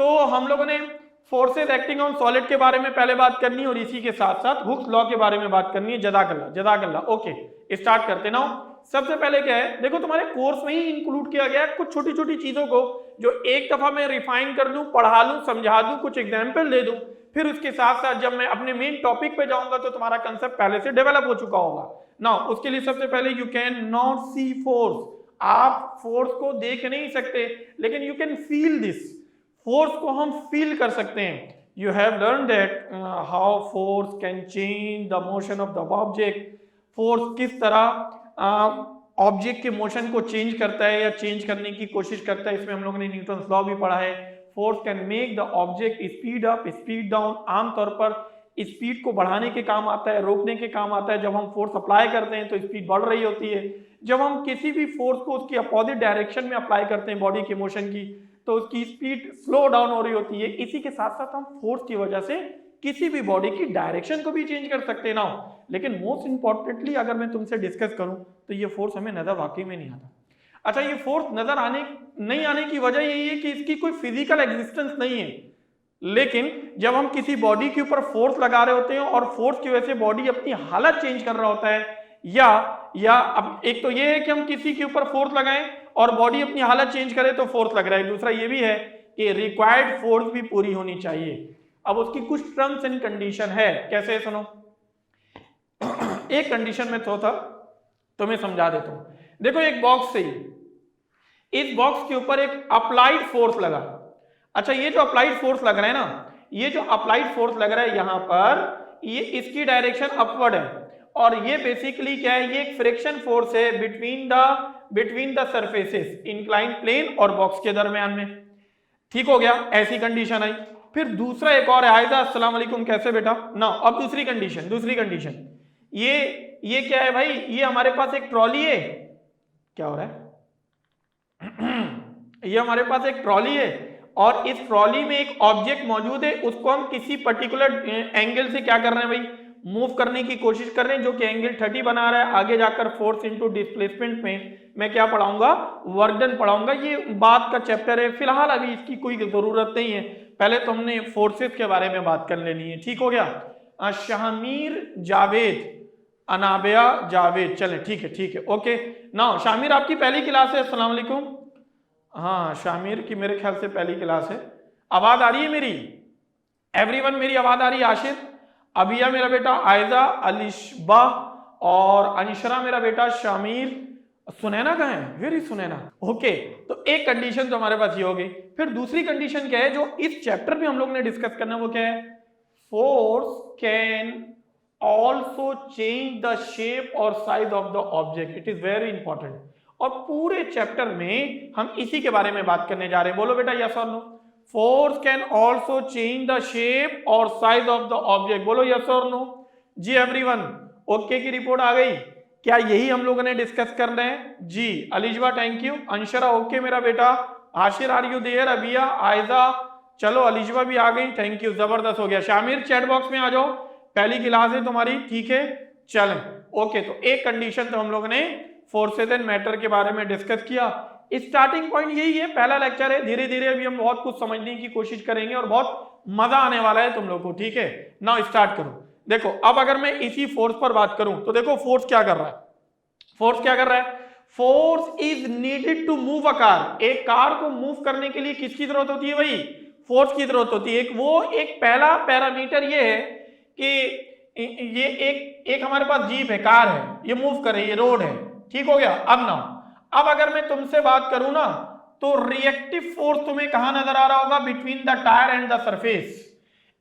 तो हम लोगों ने फोर्सेस एक्टिंग ऑन सॉलिड के बारे में पहले बात करनी है और इसी के साथ साथ हुक्स लॉ के बारे में बात करनी है। जज़ाकल्लाह। ओके, स्टार्ट करते ना। सबसे पहले क्या है, देखो तुम्हारे कोर्स में ही इंक्लूड किया गया है कुछ छोटी छोटी चीजों को जो एक दफा मैं रिफाइन कर दूं, पढ़ा लूं, समझा दूं, कुछ एग्जाम्पल दे दूं, फिर उसके साथ साथ जब मैं अपने मेन टॉपिक पे जाऊंगा तो तुम्हारा कंसेप्ट पहले से डेवलप हो चुका होगा ना। उसके लिए सबसे पहले you can not see force, आप फोर्स को देख नहीं सकते लेकिन you can feel this, force को हम फील कर सकते हैं। You have learn that how force can change the motion of the object, force किस तरह ऑब्जेक्ट के मोशन को चेंज करता है या चेंज करने की कोशिश करता है। इसमें हम लोगों ने न्यूटन लॉ भी पढ़ा है। Force can make the object speed up, speed down. आमतौर पर स्पीड को बढ़ाने के काम आता है, रोकने के काम आता है। जब हम फोर्स अप्लाई करते हैं तो स्पीड बढ़ रही होती है, जब हम किसी भी फोर्स को उसकी अपोजिट डायरेक्शन में अप्लाई करते हैं बॉडी के मोशन की, तो उसकी स्पीड स्लो डाउन हो रही होती है। इसी के साथ साथ हम फोर्स की वजह से किसी भी बॉडी की डायरेक्शन को भी चेंज कर सकते हैं ना। लेकिन मोस्ट इंपॉर्टेंटली अगर मैं तुमसे डिस्कस करूं तो ये फोर्स हमें नजर वाकई में नहीं आता। अच्छा, ये फोर्स नजर नहीं आने की वजह यही है कि इसकी कोई फिजिकल एग्जिस्टेंस नहीं है। लेकिन जब हम किसी बॉडी के ऊपर फोर्स लगा रहे होते हैं और फोर्स की वजह से बॉडी अपनी हालत चेंज कर रहा होता है, या अब एक तो ये है कि हम किसी के ऊपर फोर्स लगाएं और बॉडी अपनी हालत चेंज करे तो फोर्स लग रहा है, दूसरा ये भी है कि रिक्वायर्ड फोर्स भी पूरी होनी चाहिए। अब उसकी कुछ टर्म्स एंड कंडीशन है। कैसे, सुनो, एक कंडीशन में तो था तुम्हें समझा देता हूं। देखो, एक बॉक्स से इस बॉक्स के ऊपर एक अप्लाइड फोर्स लगा। अच्छा, ये जो अप्लाइड फोर्स लग रहा है ना, ये जो अप्लाइड फोर्स लग रहा है यहां पर, ये इसकी डायरेक्शन अपवर्ड है और ये बेसिकली क्या है, ये एक फ्रिक्शन फोर्स है between the surfaces, incline plane और बॉक्स के दरमियान में। ठीक हो गया, ऐसी कंडीशन आई। फिर दूसरा एक और है। आयदा, अस्सलाम वालेकुम, कैसे बेटा ना। अब दूसरी कंडीशन ये क्या है भाई, ये हमारे पास एक ट्रॉली है। क्या हो रहा है ये हमारे पास एक ट्रॉली है और इस ट्रॉली में एक ऑब्जेक्ट मौजूद है, उसको हम किसी पर्टिकुलर एंगल से क्या कर रहे हैं भाई, मूव करने की कोशिश कर रहे हैं, जो कि एंगल 30 बना रहा है। आगे जाकर फोर्स इनटू डिस्प्लेसमेंट में मैं क्या पढ़ाऊंगा, वर्क डन पढ़ाऊंगा। ये बात का चैप्टर है, फिलहाल अभी इसकी कोई जरूरत नहीं है। पहले तो हमने फोर्सेस के बारे में बात कर लेनी है। ठीक हो गया। शामिर जावेद, अनाबिया जावेद, चले ठीक है ओके ना। शामिर आपकी पहली क्लास है। अस्सलाम वालेकुम। हाँ, शामिर की मेरे ख्याल से पहली क्लास है। आवाज आ रही है मेरी? एवरीवन मेरी आवाज आ रही है? आशिर, अबिया मेरा बेटा, आयजा, अलिशबा और अनशरा मेरा बेटा, शामिर, सुनैना कहाँ है? वेरी सुनैना। ओके, तो एक कंडीशन तो हमारे पास ये हो गई। फिर दूसरी कंडीशन क्या है जो इस चैप्टर में हम लोग ने डिस्कस करना, वो क्या है, force can also change the shape और size of the object. It is very important और पूरे चैप्टर में हम इसी के बारे में बात करने जा रहे हैं। बोलो बेटा यस और no. Force can also change the shape और साइज ऑफ द ऑब्जेक्ट। बोलो यस और नो। जी एवरीवन, ओके की रिपोर्ट आ गई? क्या यही हम लोगों ने डिस्कस कर रहे हैं? जी, अलिजवा थैंक यू, अंशरा ओके मेरा बेटा, आशिर आर यू देयर, अबिया, आयजा, चलो अलिजवा भी आ गई, थैंक यू, जबरदस्त हो गया। शामिर चैट बॉक्स में आ जाओ, पहली क्लास है तुम्हारी, ठीक है चलें। ओके, तो एक कंडीशन तो हम लोगों ने फोर्सेस एंड मैटर के बारे में डिस्कस किया। स्टार्टिंग पॉइंट यही है, पहला लेक्चर है, धीरे धीरे अभी हम बहुत कुछ समझने की कोशिश करेंगे और बहुत मजा आने वाला है तुम लोग को। ठीक है ना, स्टार्ट करो। देखो, अब अगर मैं इसी फोर्स पर बात करूं तो देखो फोर्स क्या कर रहा है। Force is needed to move a car. एक कार को मूव करने के लिए किसकी जरूरत होती है भाई? फोर्स की जरूरत होती है। एक पहला पैरामीटर ये है कि ये एक हमारे पास जीप है, कार है, ये मूव कर रही है, रोड है। ठीक हो गया। अब अगर मैं तुमसे बात करूं ना तो रिएक्टिव फोर्स तुम्हें कहां नजर आ रहा होगा? Between the tyre and the surface,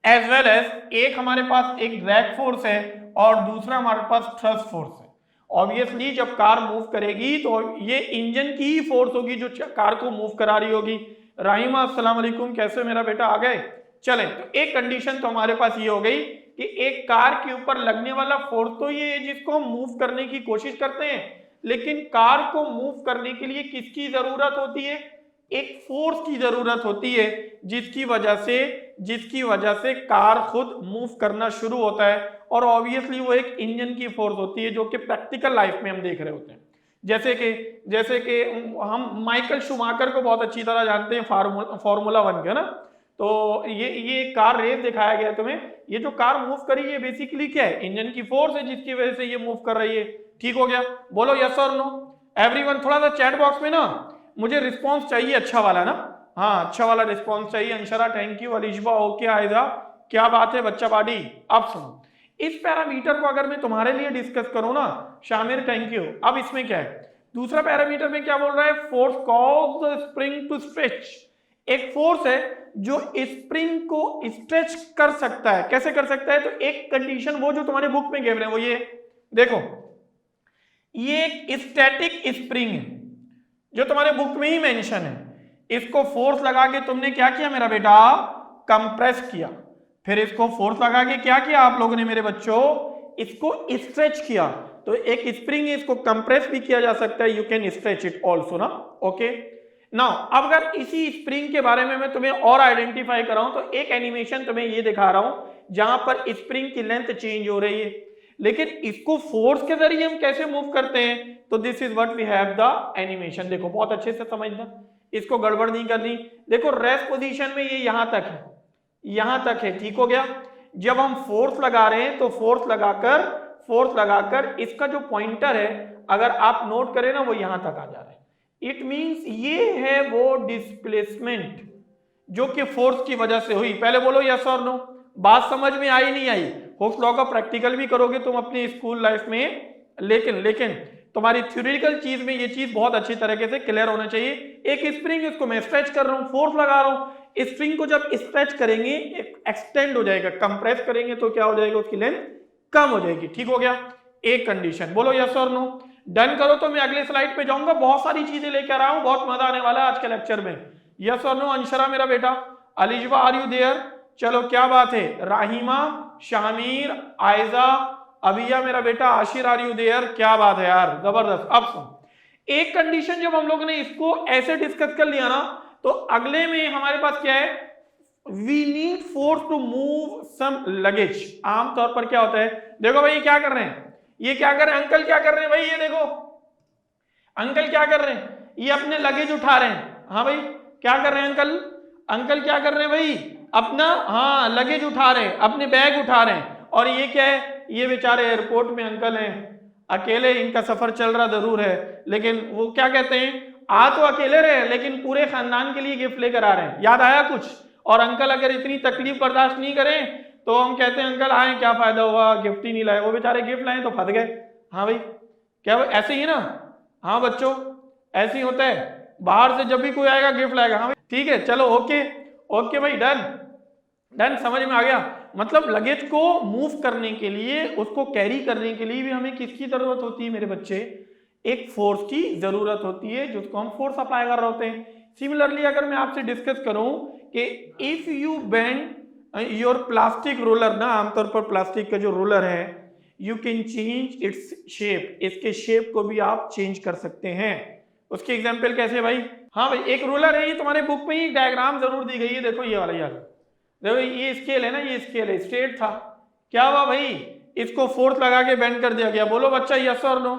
as well as एक हमारे पास एक ड्रैग फोर्स है और दूसरा हमारे पास थ्रस्ट फोर्स है। ऑब्वियसली जब कार मूव करेगी तो ये इंजन की ही फोर्स होगी जो कार को मूव करा रही होगी। राहिमा अस्सलाम वालेकुम, कैसे मेरा बेटा, आ गए? चले, तो एक कंडीशन तो हमारे पास ये हो गई कि एक कार के ऊपर लगने वाला फोर्स तो ये है जिसको हम मूव करने की कोशिश करते हैं, लेकिन कार को मूव करने के लिए किसकी जरूरत होती है? एक फोर्स की जरूरत होती है जिसकी वजह से कार खुद मूव करना शुरू होता है। और ऑब्वियसली वो एक इंजन की फोर्स होती है जो कि प्रैक्टिकल लाइफ में हम देख रहे होते हैं। जैसे कि हम माइकल शूमाकर को बहुत अच्छी तरह जानते हैं, फार्मूला 1 के ना। तो ये कार रेस दिखाया गया तुम्हें। ये जो कार मूव करी है बेसिकली क्या है, इंजन की फोर्स है जिसकी वजह से ये मूव कर रही है। ठीक हो गया, बोलो यस और नो एवरीवन। थोड़ा सा चैट बॉक्स में ना मुझे रिस्पॉन्स चाहिए अच्छा वाला ना, हाँ अच्छा वाला रिस्पॉन्स चाहिए। Anshara thank you, Alishba okay, Aayza क्या बात है बच्चा बाडी। अब सुनो, इस पैरामीटर को अगर मैं तुम्हारे लिए डिस्कस करूं ना, शामिर थैंक यू। अब इसमें क्या है, दूसरा पैरामीटर में क्या बोल रहा है, force cause the spring to stretch. एक फोर्स है जो स्प्रिंग को स्ट्रेच कर सकता है। कैसे कर सकता है, तो एक कंडीशन वो जो तुम्हारे बुक में गिव रहे हैं वो ये देखो, ये एक स्टैटिक स्प्रिंग है जो तुम्हारे बुक में ही मेंशन है। इसको फोर्स लगा के तुमने क्या किया मेरा बेटा, कंप्रेस किया। फिर इसको फोर्स लगा के क्या किया आप लोगों ने मेरे बच्चों, इसको स्ट्रेच किया। तो एक स्प्रिंग है, इसको कंप्रेस भी किया जा सकता है, you can stretch it also ना। ओके नाउ अब अगर इसी स्प्रिंग के बारे में मैं तुम्हें और आइडेंटिफाई कराऊं तो एक एनिमेशन तुम्हें ये दिखा रहा हूं जहां पर स्प्रिंग की लेंथ चेंज हो रही है, लेकिन इसको फोर्स के जरिए हम कैसे मूव करते हैं, तो this is what we have the animation. देखो बहुत अच्छे से समझना, इसको गड़बड़ नहीं करनी। देखो रेस्ट पोजीशन में ये यहां तक है, यहां तक है, ठीक हो गया। जब हम फोर्स लगा रहे हैं तो फोर्स लगाकर इसका जो पॉइंटर है अगर आप नोट करें ना वो यहां तक आ जा रहा है। इट मींस ये है वो डिस्प्लेसमेंट जो कि फोर्स की वजह से हुई। पहले बोलो यस और नो, बात समझ में आई नहीं आई। हुक्स लॉ का प्रैक्टिकल भी करोगे तुम अपनी स्कूल लाइफ में, लेकिन तुम्हारी थ्योरेटिकल चीज में ये चीज बहुत अच्छी तरीके से क्लियर होना चाहिए। एक स्प्रिंग, इसको मैं स्ट्रेच कर रहा हूं, फोर्स लगा रहा हूं, स्प्रिंग को जब स्ट्रेच करेंगे एक्सटेंड हो जाएगा, कंप्रेस करेंगे तो क्या हो जाएगा, उसकी लेंथ कम हो जाएगी। ठीक हो गया, एक कंडीशन। बोलो यस और नो, डन करो तो मैं अगले स्लाइड पे जाऊंगा, बहुत सारी चीजें लेकर आया हूं, बहुत मजा आने वाला है आज के लेक्चर में। यस और नो, अंशरा मेरा बेटा, अलिजवा आर यू देयर, चलो क्या बात है, राहिमा, शामीर, आयजा, अबिया मेरा बेटा, आशिर आर यू देयर, क्या बात है यार, जबरदस्त। अब सुन, एक कंडीशन जब हम लोगों ने इसको ऐसे डिस्कस कर लिया ना, तो अगले में हमारे पास क्या है, we need force to move some luggage. आमतौर पर क्या होता है, देखो भाई क्या कर रहे हैं, ये क्या कर रहे हैं, अंकल क्या कर रहे हैं भाई, ये देखो अंकल क्या कर रहे हैं, ये अपने लगेज उठा रहे हैं। हाँ भाई क्या कर रहे हैं अंकल, अंकल क्या कर रहे हैं भाई, अपना हाँ लगेज उठा रहे हैं, अपने बैग उठा रहे हैं। और ये क्या है, ये बेचारे एयरपोर्ट में अंकल हैं, अकेले, इनका सफर चल रहा जरूर है, लेकिन वो क्या कहते हैं, आ तो अकेले रहे लेकिन पूरे खानदान के लिए गिफ्ट लेकर आ रहे हैं। याद आया कुछ? और अंकल अगर इतनी तकलीफ बर्दाश्त नहीं करें तो हम कहते हैं अंकल आए क्या फायदा हुआ, गिफ्ट ही नहीं लाए। वो बेचारे गिफ्ट लाए तो फंस गए। हाँ भाई क्या ऐसे ही ना, हाँ बच्चों ऐसे ही होता है, बाहर से जब भी कोई आएगा गिफ्ट लाएगा। हाँ भाई ठीक है, चलो ओके ओके भाई, डन, समझ में आ गया। मतलब लगेज को मूव करने के लिए, उसको कैरी करने के लिए भी हमें किसकी जरूरत होती है मेरे बच्चे, एक फोर्स की जरूरत होती है जिसको हम फोर्स अप्लाई कर रहे होते हैं। सिमिलरली अगर मैं आपसे डिस्कस करूं कि if you bend your plastic roller ना, आमतौर पर प्लास्टिक का जो रोलर है, you can change its shape, इसके शेप को भी आप चेंज कर सकते हैं। उसकी एग्जांपल कैसे भाई, हाँ भाई एक रोलर है, ये तुम्हारे बुक में ही डायग्राम जरूर दी गई है, देखो ये वाला, यार देखो ये स्केल है ना, ये स्केल है, स्ट्रेट था, क्या हुआ भाई, इसको फोर्स लगा के बेंड कर दिया गया। बोलो बच्चा यस और नो।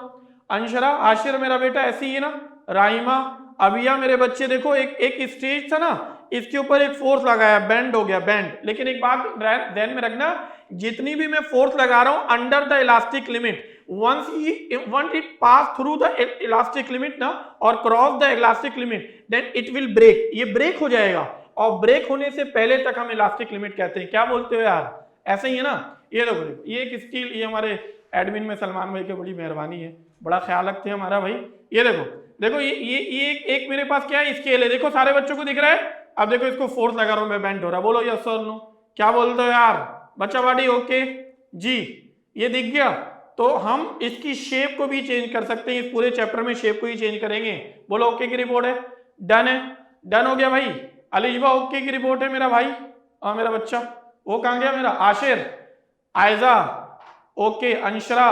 अंशरा, आशिर मेरा बेटा ऐसी ही ना, राइमा, अबिया मेरे बच्चे, देखो एक स्टेज था ना, इसके ऊपर एक फोर्स लगाया, बेंड हो गया, बेंड। लेकिन एक बात ध्यान में रखना, जितनी भी मैं फोर्स लगा रहा हूं under the elastic limit, once it pass through the elastic limit ना और cross the elastic limit, then it will break, ये ब्रेक हो जाएगा। और ब्रेक होने से पहले तक हम इलास्टिक लिमिट कहते हैं। क्या बोलते हो यार, ऐसे ही है ना। ये देखो ये एक स्टील, ये हमारे एडमिन में सलमान भाई की बड़ी मेहरबानी है, बड़ा ख्याल रखते हैं हमारा भाई। ये देखो ये एक मेरे पास क्या है, स्केल है, देखो सारे बच्चों को दिख रहा है। अब देखो इसको फोर्स लगा रहा हूं मैं, बेंड हो रहा है। बोलो यस और नो, क्या बोलते हो यार बच्चा बाडी, ओके जी, ये दिख गया। तो हम इसकी शेप को भी चेंज कर सकते हैं, इस पूरे चैप्टर में शेप को ही चेंज करेंगे। बोलो ओके की रिपोर्ट है, डन है, डन हो गया भाई। अलिजवा ओके की रिपोर्ट है मेरा भाई, मेरा बच्चा, वो कहां गया मेरा, आशिर, आयजा ओके, अंशरा,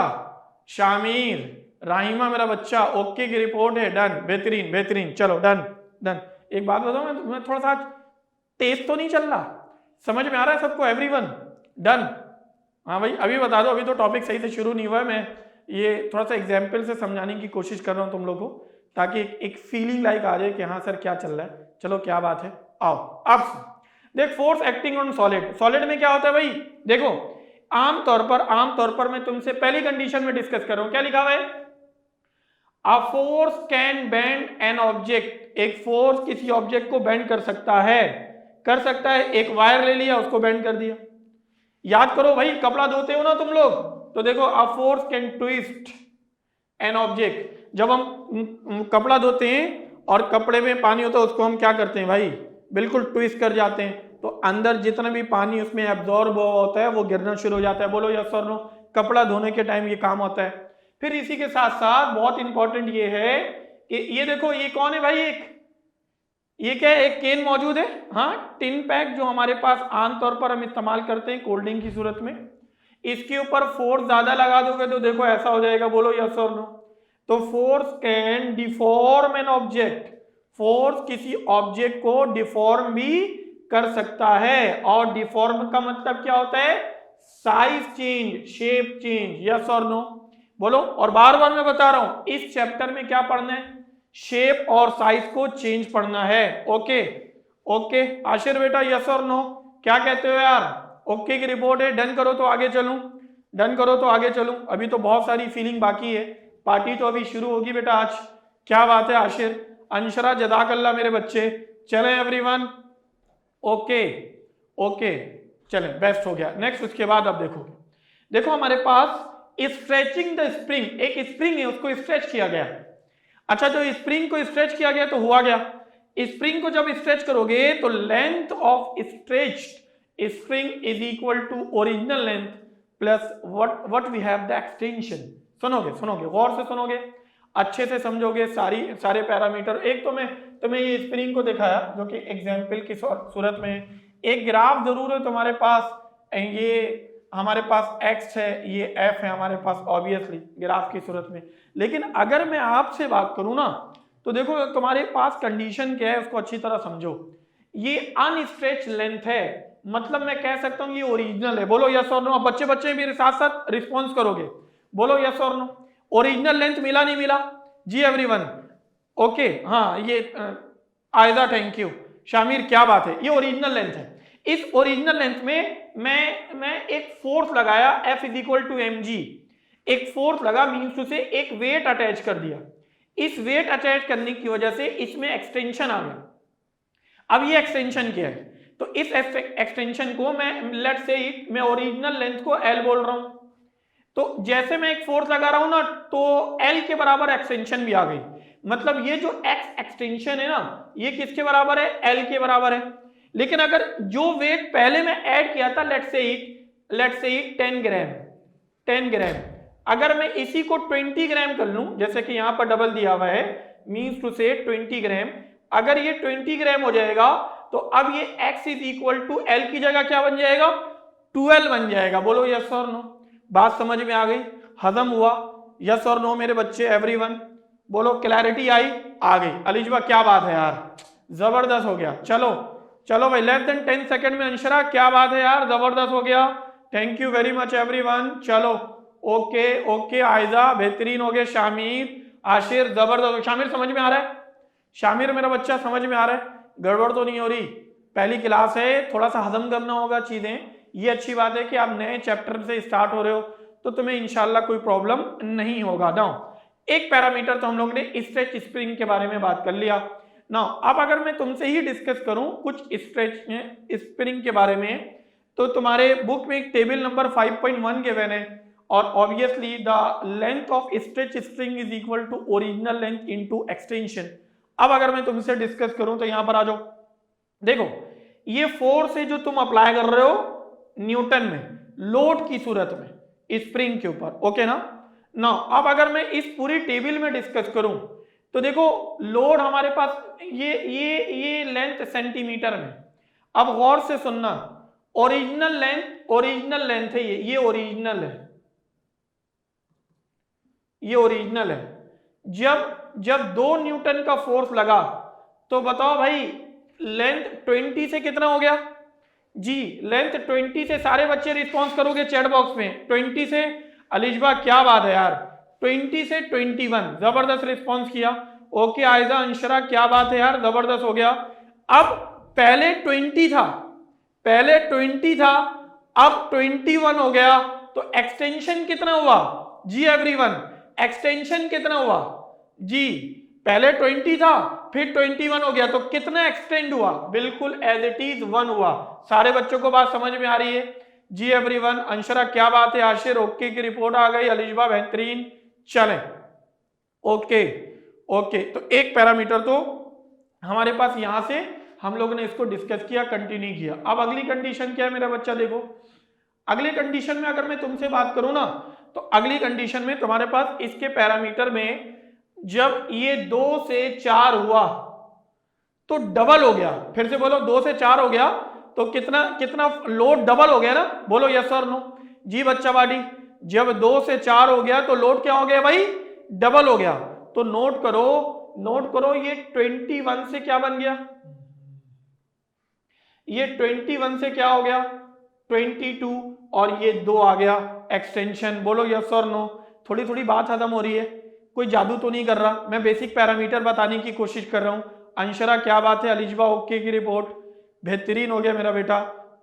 शामीर, राहिमा मेरा बच्चा ओके की रिपोर्ट है, डन, बेहतरीन बेहतरीन, चलो डन। एक बात बताओ, मैं थोड़ा सा तेज तो नहीं चल रहा, समझ में आ रहा है सबको, एवरीवन डन? हाँ भाई अभी बता दो, अभी तो टॉपिक सही से शुरू नहीं हुआ है, मैं ये थोड़ा सा एग्जाम्पल से समझाने की कोशिश कर रहा हूँ तुम लोगों को, ताकि एक फीलिंग लाइक आ जाए कि हाँ सर क्या चल रहा है। चलो क्या बात है, आओ अब देख force acting on solid, solid में क्या होता है भाई, देखो आमतौर पर मैं तुमसे पहली कंडीशन में डिस्कस कर रहा हूं, क्या लिखा हुआ है, a force can bend an object, एक फोर्स किसी ऑब्जेक्ट को बेंड कर सकता है, एक वायर ले लिया उसको बेंड कर दिया। याद करो भाई, कपड़ा धोते हो ना तुम लोग, तो देखो a force can twist an object, जब हम कपड़ा धोते हैं और कपड़े में पानी होता है उसको हम क्या करते हैं भाई, बिल्कुल ट्विस्ट कर जाते हैं, तो अंदर जितना भी पानी उसमें एब्जॉर्ब होता है वो गिरना शुरू हो जाता है। बोलो यस और नो, कपड़ा धोने के टाइम ये काम होता है। फिर इसी के साथ साथ बहुत इंपॉर्टेंट ये है कि ये देखो ये कौन है भाई, ये क्या है, एक केन मौजूद है, हाँ टिन पैक जो हमारे पास आमतौर पर हम इस्तेमाल करते हैं कोल्ड ड्रिंक की सूरत में, इसके ऊपर फोर्स ज्यादा लगा दोगे तो देखो ऐसा हो जाएगा। बोलो यस और नो। तो force can deform an object, force किसी ऑब्जेक्ट को डिफॉर्म भी कर सकता है, और डिफॉर्म का मतलब क्या होता है, size change, shape change. Yes और नो बोलो। और बार बार मैं बता रहा हूं इस चैप्टर में क्या पढ़ना है, शेप और साइज को चेंज पढ़ना है। ओके ओके आशिर बेटा यस और नो, क्या कहते हो यार, ओके की रिपोर्ट है, डन करो तो आगे चलूं, डन करो तो आगे चलूं, अभी तो बहुत सारी फीलिंग बाकी है, पार्टी तो अभी शुरू होगी बेटा आज। क्या बात है आशिर, अंशरा, जज़ाकल्लाह मेरे बच्चे। चलें एवरीवन, ओके ओके चलें, बेस्ट हो गया। नेक्स्ट उसके बाद अब देखो हमारे पास स्ट्रेचिंग द स्प्रिंग, एक स्प्रिंग है उसको स्ट्रेच किया गया। अच्छा जो स्प्रिंग को स्ट्रेच किया गया तो हुआ गया, स्प्रिंग को जब स्ट्रेच करोगे तो length of stretched spring is equal to original length plus what we have the extension. सुनोगे गौर से सुनोगे, अच्छे से समझोगे सारे पैरामीटर। एक तो मैं तुम्हें ये स्प्रिंग को दिखाया जो कि एग्जाम्पल की सूरत में, एक ग्राफ जरूर है तुम्हारे पास, ये हमारे पास x है, ये f है हमारे पास ऑब्वियसली ग्राफ की सूरत में। लेकिन अगर मैं आपसे बात करूं ना तो देखो तुम्हारे पास कंडीशन क्या है उसको अच्छी तरह समझो। ये अनस्ट्रेच लेंथ है, मतलब मैं कह सकता हूं ये ओरिजिनल है। बोलो यस और नो। अब बच्चे मेरे साथ साथ रिस्पॉन्स करोगे, बोलो यस और नो। ओरिजिनल लेंथ मिला नहीं मिला जी एवरीवन, ओके हाँ ये आयदा थैंक यू, शामिर क्या बात है, ये ओरिजिनल लेंथ है। इस ओरिजिनल लेंथ में मैं एक फोर्स लगाया F is equal to mg, एक फोर्स लगा मीन्स टू से एक वेट अटैच कर दिया, इस वेट अटैच करने की वजह से इसमें एक्सटेंशन आ गया। अब ये एक्सटेंशन क्या है, तो इस एक्सटेंशन को मैं लेट्स से मैं ओरिजिनल लेंथ को L बोल रहा हूं, तो जैसे मैं एक फोर्स लगा रहा हूं ना तो L के बराबर एक्सटेंशन भी आ गई, मतलब ये जो x एक्सटेंशन है ना ये किसके बराबर है, L के बराबर है। लेकिन अगर जो वेट पहले मैं ऐड किया था लेट्स से 10 ग्राम, अगर मैं इसी को 20 ग्राम कर लूं, जैसे कि यहां पर डबल दिया हुआ है मींस टू से 20 ग्राम, अगर ये 20 ग्राम हो जाएगा तो अब ये x is equal to L की जगह क्या बन जाएगा, 12 बन जाएगा। बोलो यस और नो, बात समझ में आ गई, हजम हुआ, यस और नो मेरे बच्चे एवरीवन, बोलो क्लैरिटी आई, आ गई। अलीजवा क्या बात है यार, जबरदस्त हो गया। चलो भाई लेस देन 10 सेकंड में अंशरा क्या बात है यार, जबरदस्त हो गया, thank you very much everyone. चलो ओके आयजा बेहतरीन हो गए, शामिर आशिर जबरदस्त, शामिर समझ में आ रहा है, शामिर मेरा बच्चा समझ में आ रहा है, गड़बड़ तो नहीं हो रही, पहली क्लास है थोड़ा सा हजम करना होगा चीजें, ये अच्छी बात है कि आप नए चैप्टर से स्टार्ट हो रहे हो तो तुम्हें इंशाल्लाह कोई प्रॉब्लम नहीं होगा ना। एक पैरामीटर तो हम लोग ने स्ट्रेच स्प्रिंग के बारे में बात कर लिया ना। अब अगर मैं तुमसे ही डिस्कस करूं कुछ स्ट्रेच स्प्रिंग के बारे में, तो तुम्हारे बुक में एक टेबल नंबर 5.1 गिवन है, और obviously the length of stretch spring is equal to original length into extension. अब अगर मैं तुमसे डिस्कस करूं तो यहां पर आ जाओ, देखो ये फोर्स है जो तुम अप्लाई कर रहे हो न्यूटन में, लोड की सूरत में स्प्रिंग के ऊपर, ओके ना। अब अगर मैं इस पूरी टेबल में डिस्कस करूं तो देखो लोड हमारे पास ये लेंथ सेंटीमीटर में। अब गौर से सुनना, ओरिजिनल लेंथ है ये ओरिजिनल है, ये ओरिजिनल है। जब 2 न्यूटन का फोर्स लगा तो बताओ भाई लेंथ 20 से कितना हो गया जी, लेंथ 20 से, सारे बच्चे रिस्पॉन्स करोगे चैट बॉक्स में, 20 से अलिजबा क्या बात है यार, 20 से 21, जबरदस्त रिस्पॉन्स किया, ओके आयजा अंशरा क्या बात है यार, जबरदस्त हो गया। अब पहले 20 था, पहले 20 था, अब 21 हो गया, तो एक्सटेंशन कितना हुआ जी एवरीवन? एक्सटेंशन कितना हुआ जी? पहले 20 था, फिर 21 हो गया, तो कितना एक्सटेंड हुआ? बिल्कुल एज इट इज 1 हुआ। सारे बच्चों को बात समझ में आ रही है जी एवरीवन? अंशरा क्या बात है? आशिर ओके की रिपोर्ट आ गई, अलिशबा बेहतरीन। चलें ओके ओके, तो एक पैरामीटर तो हमारे पास यहां से हम लोगों ने इसको डिस्कस किया, कंटिन्यू किया। अब अगली कंडीशन क्या है मेरा बच्चा? देखो अगली कंडीशन में अगर मैं तुमसे बात करूं ना, तो अगली कंडीशन में तुम्हारे पास इसके पैरामीटर में जब ये 2 से 4 हुआ तो डबल हो गया। फिर से बोलो, 2 से 4 हो गया तो कितना कितना लोड डबल हो गया ना? बोलो यस और नो जी बच्चा बाडी। जब 2 से 4 हो गया तो लोड क्या हो गया भाई? डबल हो गया। तो नोट करो ये 21 से क्या बन गया? ये 21 से क्या हो गया? 22, और ये 2 आ गया एक्सटेंशन। बोलो यस और नो। थोड़ी थोड़ी बात खत्म हो रही है, कोई जादू तो नहीं कर रहा, मैं बेसिक पैरामीटर बताने की कोशिश कर रहा हूं। अंशरा क्या बात है? अलिशबा ओके की रिपोर्ट, बेहतरीन हो गया मेरा बेटा।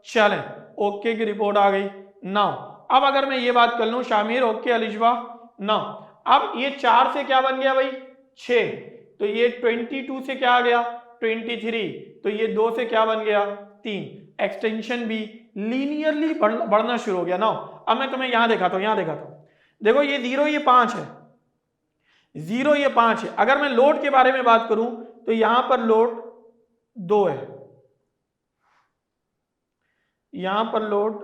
चलें ओके की रिपोर्ट आ गई। नाउ अब अगर मैं ये बात कर लूं, शामिर ओके, अलिशबा नाउ अब ये 4 से क्या बन गया भाई? 6, तो ये 22 से क्या आ गया? 23, तो ये 2 से क्या बन गया? 3। एक्सटेंशन भी लीनियरली बढ़ना शुरू हो गया ना। अब मैं तुम्हें यहां दिखाता हूं, देखो ये 0 ये 5 है, 0 ये 5 है। अगर मैं लोड के बारे में बात करूं तो यहां पर लोड 2 है, यहां पर लोड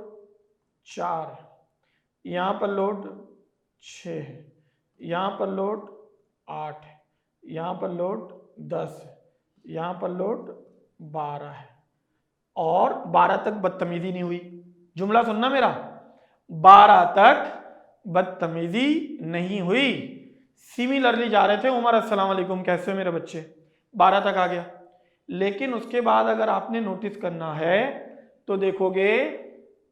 4 है, यहां पर लोड 6 है, यहां पर लोड 8 है, यहां पर लोड 10 है, यहां पर लोड 12 है, और 12 तक बदतमीजी नहीं हुई। जुमला सुनना मेरा, 12 तक बदतमीजी नहीं हुई। सिमिलरली जा रहे थे, उमर अस्सलाम वालेकुम, कैसे हो मेरे बच्चे? 12 तक आ गया। लेकिन उसके बाद अगर आपने नोटिस करना है तो देखोगे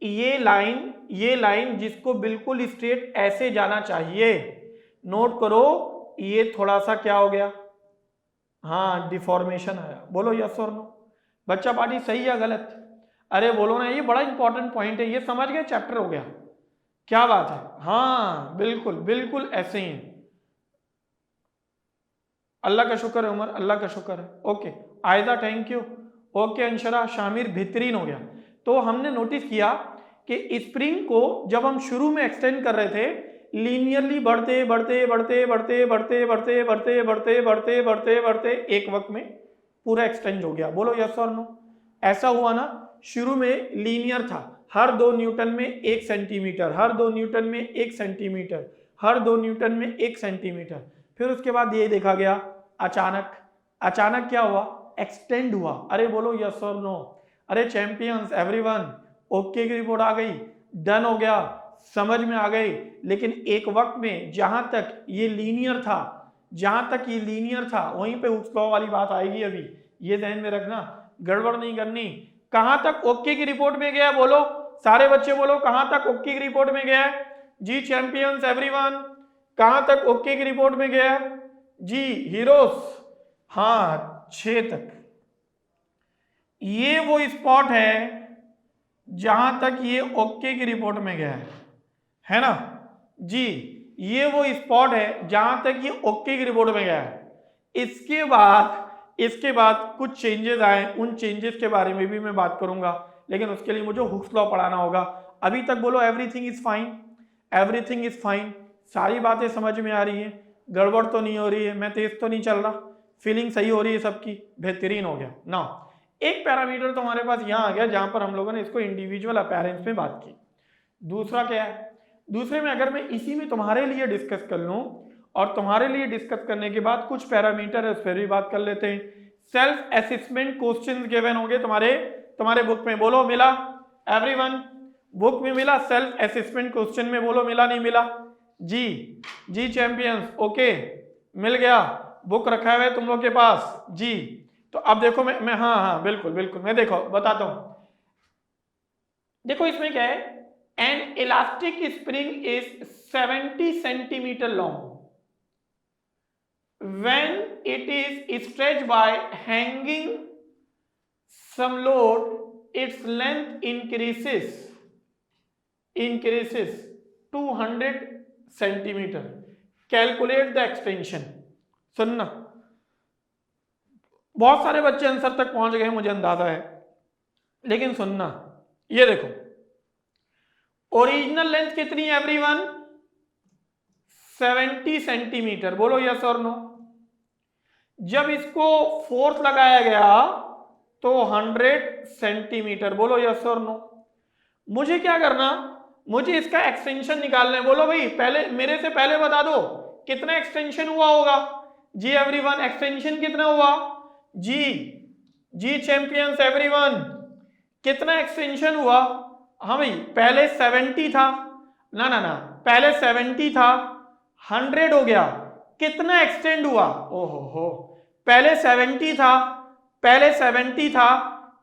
ये लाइन जिसको बिल्कुल स्ट्रेट ऐसे जाना चाहिए, नोट करो ये थोड़ा सा क्या हो गया? हाँ डिफॉर्मेशन आया। बोलो यस और नो। बच्चा पार्टी सही या गलत? अरे बोलो ना, ये बड़ा इंपॉर्टेंट पॉइंट है, ये समझ गए, चैप्टर हो गया। क्या बात है? हाँ बिल्कुल बिल्कुल ऐसे ही है। अल्लाह का शुक्र है उमर, अल्लाह का शुक्र है। ओके आयदा thank you. Okay Anshara, Shamir बेहतरीन हो गया। तो हमने नोटिस किया कि स्प्रिंग को जब हम शुरू में एक्सटेंड कर रहे थे, लीनियरली बढ़ते बढ़ते बढ़ते बढ़ते बढ़ते बढ़ते बढ़ते बढ़ते बढ़ते बढ़ते बढ़ते एक वक्त में पूरा एक्सटेंड हो गया। बोलो यस और नो। ऐसा हुआ ना, शुरू में लीनियर था, हर 2 न्यूटन में 1 सेंटीमीटर, हर 2 न्यूटन में 1 सेंटीमीटर, हर 2 न्यूटन में 1 सेंटीमीटर। फिर उसके बाद ये देखा गया अचानक क्या हुआ? एक्सटेंड हुआ। अरे बोलो यस और नो। अरे चैंपियंस एवरीवन, ओके की रिपोर्ट आ गई, डन हो गया, समझ में आ गई। लेकिन एक वक्त में जहां तक ये लीनियर था वहीं पे हुक्स लॉ वाली बात आएगी अभी, ये ध्यान में रखना, गड़बड़ नहीं करनी। कहां तक ओके की रिपोर्ट में गया? बोलो सारे बच्चे, बोलो कहां तक ओके की रिपोर्ट में गया है जी? चैंपियंस एवरीवन, कहां तक ओके की रिपोर्ट में गया है जी? हीरोस, हाँ 6 तक। ये वो स्पॉट है जहां तक ये ओके की रिपोर्ट में गया है ना जी? ये वो स्पॉट है जहां तक ये ओके की रिपोर्ट में गया है। इसके बाद कुछ चेंजेस आए, उन चेंजेस के बारे में भी मैं बात करूंगा, लेकिन उसके लिए मुझे हुक्स लॉ पढ़ाना होगा। अभी तक बोलो everything is fine, everything is fine, सारी बातें समझ में आ रही है, गड़बड़ तो नहीं हो रही है, मैं तेज तो नहीं चल रहा, फीलिंग सही हो रही है सबकी? बेहतरीन हो गया ना। एक पैरामीटर तो हमारे पास यहाँ आ गया जहां पर हम लोगों ने इसको इंडिविजुअल अपीयरेंस में बात की। दूसरा क्या है? दूसरे में अगर मैं इसी में तुम्हारे लिए डिस्कस कर लूं, और तुम्हारे लिए डिस्कस करने के बाद कुछ पैरामीटर है उस पर भी बात कर लेते हैं। सेल्फ असेसमेंट क्वेश्चंस गिवन होंगे तुम्हारे बुक में, बोलो मिला एवरीवन? बुक में मिला सेल्फ असेसमेंट क्वेश्चन में? बोलो मिला नहीं मिला जी चैंपियंस, ओके मिल गया, बुक रखा हुआ है तुम लोग के पास जी? तो अब देखो मैं हाँ बिल्कुल बिल्कुल, मैं देखो बताता हूं। देखो इसमें क्या है, N elastic spring is 70 centimetre long when it is stretched by hanging some load its length increases 200 centimetre, calculate the extension. सुनना, बहुत सारे बच्चे आंसर तक पहुंच गए मुझे अंदाजा है, लेकिन सुनना, ये देखो ओरिजिनल लेंथ कितनी है एवरीवन? 70 सेंटीमीटर। बोलो यस और नो। जब इसको फोर्स लगाया गया तो 100 सेंटीमीटर। बोलो यस और नो। मुझे क्या करना, मुझे इसका एक्सटेंशन निकालना है। बोलो भाई, पहले मेरे से पहले बता दो कितना एक्सटेंशन हुआ होगा। जी एवरीवन, एक्सटेंशन कितना हुआ? जी चैंपियंस एवरीवन, कितना एक्सटेंशन हुआ? हाँ भाई, पहले 70 था ना, पहले 70 था, 100 हो गया, कितना एक्सटेंड हुआ? ओहो हो, पहले 70 था,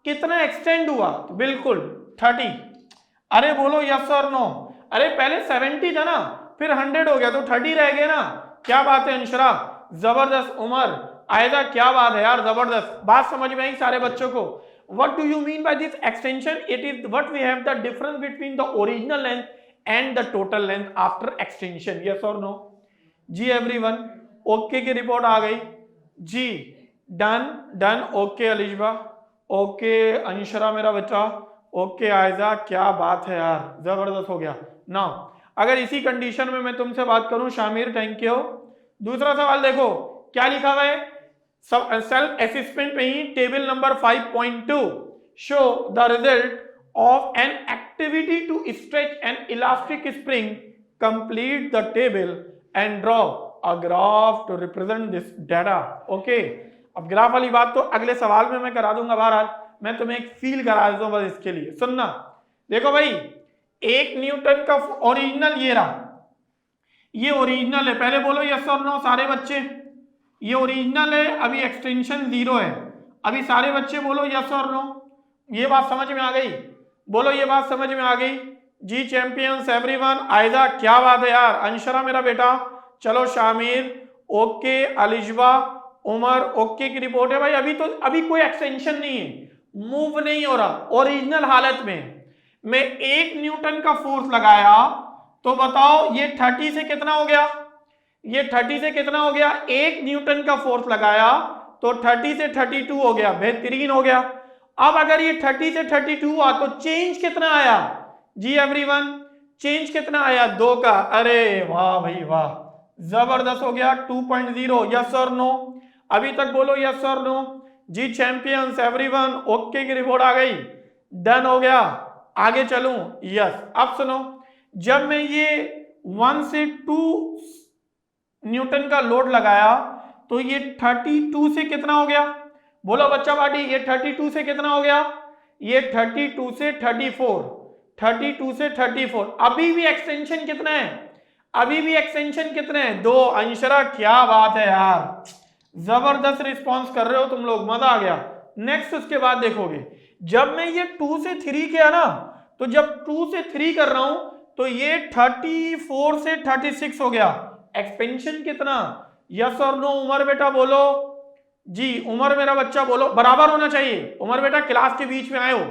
कितना एक्सटेंड हुआ? तो बिल्कुल 30। अरे बोलो यस और नो। अरे पहले 70 था ना, फिर 100 हो गया तो 30 रह गया ना। क्या बात है अंशरा, जबरदस्त। उमर, आयदा, क्या बात है यार, जबरदस्त। बात समझ में आई सारे बच्चों को? What do you mean by this extension? It is what we have the difference between the original length and the total length after extension. Yes or no? जी everyone, ओके की रिपोर्ट आ गई जी। Done okay Alishba, okay Anshara मेरा बच्चा, okay Aayza, क्या बात है यार, जबरदस्त हो गया। नाउ अगर इसी कंडीशन में मैं तुमसे बात करूं, शामिर थैंक यू। दूसरा सवाल देखो क्या लिखा हुआ है, सेल्फ असेसमेंट में ही table number 5.2 show the result of an activity to stretch an elastic spring, complete the table and draw a graph to represent this data. Okay, अब ग्राफ वाली बात तो अगले सवाल में मैं करा दूंगा, बहरहाल मैं तुम्हें एक फील करा देता हूं बस इसके लिए। सुनना, देखो भाई, 1 न्यूटन का ओरिजिनल ये रहा, ये ओरिजिनल है। पहले बोलो यस और नो सारे बच्चे, ये ओरिजिनल है, अभी एक्सटेंशन 0 है। अभी सारे बच्चे बोलो यस और नो। ये बात समझ में आ गई? बोलो ये बात समझ में आ गई? जी चैंपियंस एवरीवन, आयदा क्या बात है यार, अंशरा मेरा बेटा, चलो शामिर ओके, अलिशबा, उमर ओके की रिपोर्ट है भाई। अभी कोई एक्सटेंशन नहीं है, मूव नहीं हो रहा, ओरिजिनल हालत में। मैं 1 न्यूटन का फोर्स लगाया तो बताओ ये 30 से कितना हो गया? ये 30 से कितना हो गया? 1 न्यूटन का फोर्स लगाया तो 30 से 32 हो गया, बेहतरीन हो गया। अब अगर ये 30 से 32 हुआ तो चेंज कितना आया? जी एवरीवन, चेंज कितना आया? 2 का। अरे वाह भाई वाह, जबरदस्त हो गया। 2.0। यस और नो? अभी तक बोलो यस और नो। जी चैंपियंस एवरीवन, ओके की रिपोर्ट आ गई, डन हो गया। आगे चलूं? यस। अब सुनो, जब मैं ये 1 से 2 न्यूटन का लोड लगाया तो ये 32 से कितना हो गया? बोलो बच्चा पार्टी, ये 32 से कितना हो गया? ये 32 से 34, 32 से 34। अभी भी एक्सटेंशन कितना है? अभी भी एक्सटेंशन कितना है? 2। अंशरा क्या बात है यार, जबरदस्त रिस्पॉन्स कर रहे हो तुम लोग, मजा आ गया। नेक्स्ट उसके बाद देखोगे, जब मैं ये 2 से 3 किया ना, तो जब 2 से 3 कर रहा हूं तो ये 34 से 36 हो गया। एक्सपेंशन कितना? यस और नो? उमर बेटा बोलो जी, उमर मेरा बच्चा बोलो, बराबर होना चाहिए। उमर बेटा क्लास के बीच में आए हो,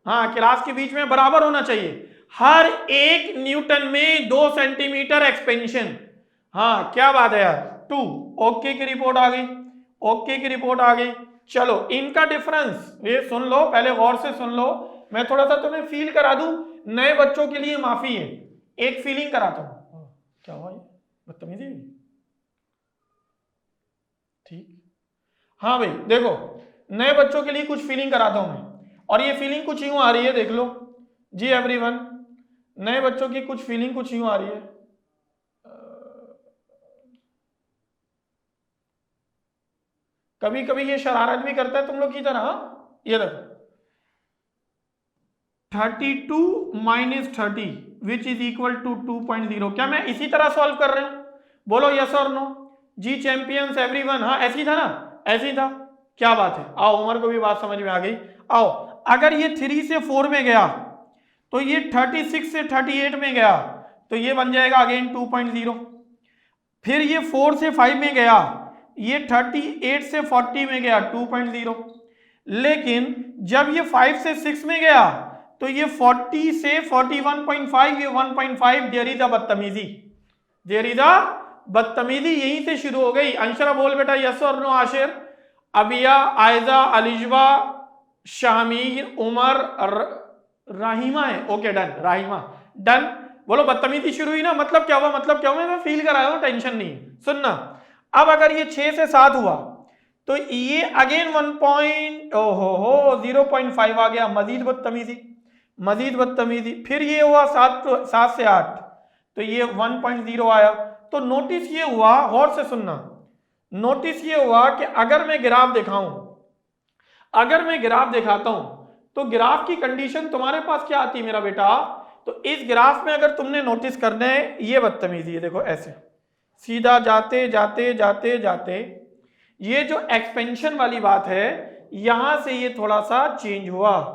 हाँ क्लास के बीच में बराबर होना चाहिए। हर 1 न्यूटन में 2 सेंटीमीटर एक्सपेंशन। हाँ क्या बात है यार। 2 ओके की रिपोर्ट आ गई, ओके की रिपोर्ट आ गई। चलो इनका डिफरेंस ये सुन लो, पहले गौर से सुन लो, मैं थोड़ा सा तुम्हें फील करा दूं। नए बच्चों के लिए माफी है, एक फीलिंग कराता हूं। क्या हुआ, ये बदतमीजी? ठीक, हाँ भाई देखो, नए बच्चों के लिए कुछ फीलिंग कराता हूं मैं, और ये फीलिंग कुछ यूं आ रही है, देख लो जी एवरीवन। नए बच्चों की कुछ फीलिंग कुछ यूं आ रही है। कभी कभी ये शरारत भी करता है तुम लोग की तरह। ये देखो 32 minus 30 which is equal to 2.0। क्या मैं इसी तरह सॉल्व कर रहे हूं? बोलो यस और नो। जी चैंपियंस एवरीवन, हाँ ऐसी था ना, ऐसी था। क्या बात है, आओ उमर को भी बात समझ में आ गई। आओ, अगर ये 3 से 4 में गया तो ये 36 से 38 में गया तो ये बन जाएगा अगेन 2.0। फिर ये 4 से 5 में गया, ये 38 से 40 में गया 2.0। लेकिन जब ये 5 से 6 में गया तो ये 40 से 41.5, ये 1.5, देयर इज अ बदतमीजी, देयर इज अ बदतमीजी यहीं से शुरू हो गई। अंशरा बोल बेटा यस और नो। आशिर, अबिया, आयजा, अलिजवा, शामीर, उमर, राहिमा है। Okay done, Rahima done. बोलो बदतमीजी शुरू हुई ना, मतलब क्या हुआ, मतलब क्या हुआ, मैं फील कराया हूं, टेंशन नहीं। सुनना, अब अगर ये 6 से 7 हुआ तो ये अगेन 0.5 आ गया, मजीद बदतमीजी, मजीद बदतमीजी। फिर ये हुआ 7 से 8 तो ये 1.0 आया। तो नोटिस ये हुआ, गौर से सुनना, नोटिस ये हुआ कि अगर मैं ग्राफ दिखाऊं, अगर मैं ग्राफ दिखाता हूं तो ग्राफ की कंडीशन तुम्हारे पास क्या आती है मेरा बेटा। तो इस ग्राफ में अगर तुमने नोटिस करना है, ये बदतमीजी है, देखो ऐसे सीधा जाते जाते जाते जाते, ये जो एक्सपेंशन वाली बात है यहां से ये थोड़ा सा चेंज हुआ,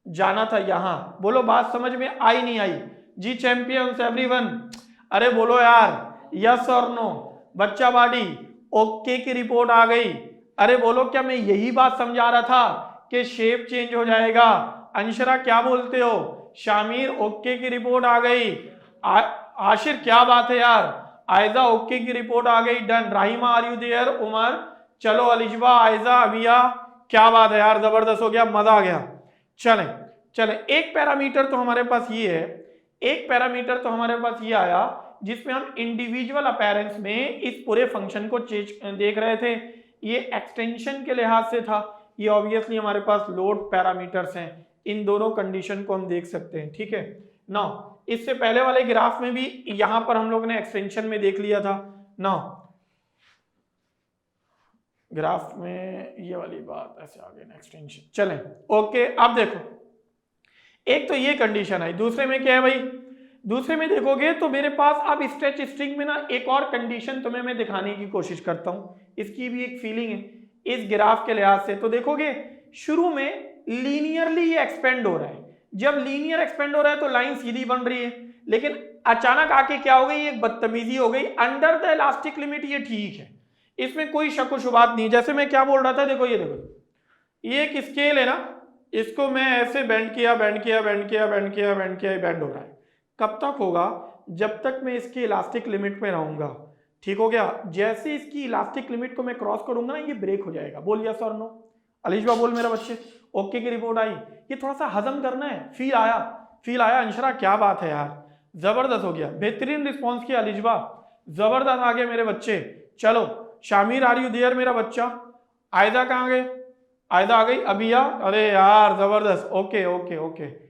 जाना था यहां। बोलो बात समझ में आई नहीं आई? जी चैंपियंस एवरीवन, अरे बोलो यार यस और नो। बच्चा बाडी, ओके की रिपोर्ट आ गई। अरे बोलो, क्या मैं यही बात समझा रहा था कि शेप चेंज हो जाएगा? अंशरा क्या बोलते हो? शामिर, ओके की रिपोर्ट आ गई। आशिर क्या बात है यार? आयजा, ओके की रिपोर्ट आ गई, done. Rahima, are you there? Umar, चलो। अलिजवा, आयजा, अबिया, क्या बात है यार, जबरदस्त हो गया, मजा आ गया। चलें चलें, एक पैरामीटर तो हमारे पास ये है, एक पैरामीटर तो हमारे पास ये आया जिसमें हम इंडिविजुअल अपीयरेंस में इस पूरे फंक्शन को देख रहे थे। ये एक्सटेंशन के लिहाज से था, ये ऑब्वियसली हमारे पास लोड पैरामीटर्स हैं, इन दोनों कंडीशन को हम देख सकते हैं, ठीक है ना। इससे पहले वाले ग्राफ में भी यहां पर हम लोग ने एक्सटेंशन में देख लिया था ना, ग्राफ में ये वाली बात ऐसे आ गई ना, एक्सटेंशन। चलें ओके, अब देखो, एक तो ये कंडीशन आई, दूसरे में क्या है भाई? दूसरे में देखोगे तो मेरे पास अब स्ट्रेच स्ट्रिंग में ना एक और कंडीशन तुम्हें मैं दिखाने की कोशिश करता हूं, इसकी भी एक फीलिंग है इस ग्राफ के लिहाज से। तो देखोगे शुरू में लीनियरली ये एक्सपेंड हो रहा है, जब लीनियर एक्सपेंड हो रहा है तो लाइन सीधी बन रही है, लेकिन अचानक आके क्या हो गई, एक बदतमीजी हो गई। अंडर द इलास्टिक लिमिट ये ठीक है, इसमें कोई शक व शुबात नहीं। जैसे मैं क्या बोल रहा था, देखो ये देखो, ये एक स्केल है ना, इसको मैं ऐसे बेंड किया, बेंड किया, बेंड किया, बेंड किया, बेंड किया, बेंड हो रहा है। कब तक होगा? जब तक मैं इसकी इलास्टिक लिमिट में रहूंगा, ठीक हो गया। जैसे इसकी इलास्टिक लिमिट को मैं क्रॉस करूंगा ना, ये ब्रेक हो जाएगा। बोल यस और नो? अलीशा बोल मेरा बच्चे। ओके की रिपोर्ट आई, ये थोड़ा सा हजम करना है। फील आया? फील आया? अंशरा क्या बात है यार, जबरदस्त हो गया, बेहतरीन रिस्पॉन्स किया अलीशा, जबरदस्त आ गए मेरे बच्चे। चलो शामिर, आर यू देयर मेरा बच्चा? आयदा कहाँ गए? आयदा आ गई। अबिया, अरे यार जबरदस्त, ओके ओके ओके।